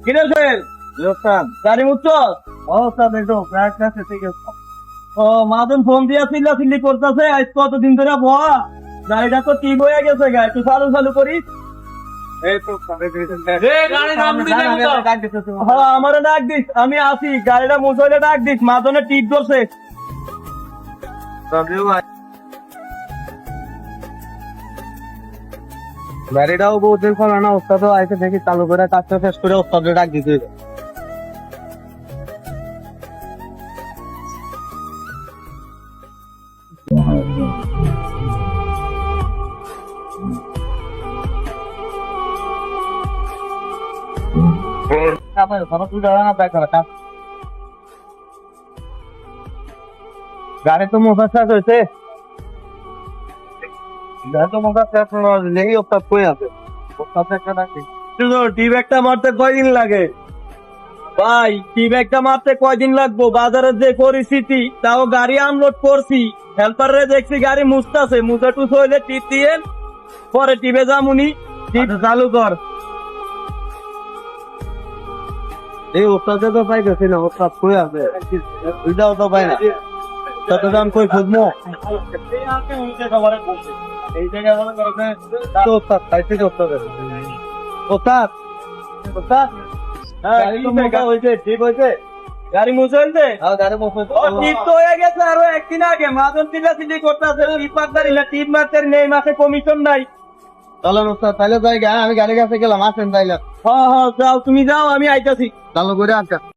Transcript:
কিরে সোহেল, গাড়ি মুচ্ছ? ও মাদন ফোন দিয়া চিল্লি করতেছে, আজ কতদিন ধরে ভয়া গাড়িটা তো ঠিক হয়ে গেছে, গা একটু চালু চালু করিস। আমারও ডাক দিস, আমি আসি, গাড়িটা মুছলে ডাক দিস, মাদনে টিপ ধরছে। গাড়িটাও বহুদিন ফলানো, ওস্তাদ আইসে দেখি চালু করে কাজটা শেষ করে ওস্তাদে ডাক দিতে হইবে। গাড়ি তো মোটা শেষ হয়েছে, গাড়ি তো মোটা শেষ নেই, ওস্তাদ কই আছে? ওস্তাদ একটা ডাকি। টিপ একটা মারতে কয়দিন লাগে ভাই? টিপ একটা মারতে কয়দিন লাগবো? বাজারের যে পরিস্থিতি, তাও গাড়ি আনলোড করছি, হেল্পারে দেখছি গাড়ি মুছতেছে, মুছে টুস হইলে টিপ দিয়ে পরে টিপে যামুনি। টিপ চালু কর। এই ওস্তাদে তো পাইতেছি না, ওস্তাদ কই আছে? ওইটাও তো পাই না, তত দাম কই খুঁজবো? ওস্তাদ পাইছি, ওস্তাদ ওস্তাদ ওস্তাদ গাড়ি মুছে হয়েছে, গাড়ি মোটা টিপ তো হয়ে গেছে আরো একদিন আগে। মাজন চিল্লি করতেছে, টিপ মারতে টিপ মারতে নেই, মাসে কমিশন নাই। চলেন ওস্তাদ, তাইলে যাই, আমি গাড়ির কাছে গেলাম, আসেন তাইলে। হ্যাঁ হ্যাঁ, যাও, তুমি যাও, আমি আইতাছি। চালু করে আনকা।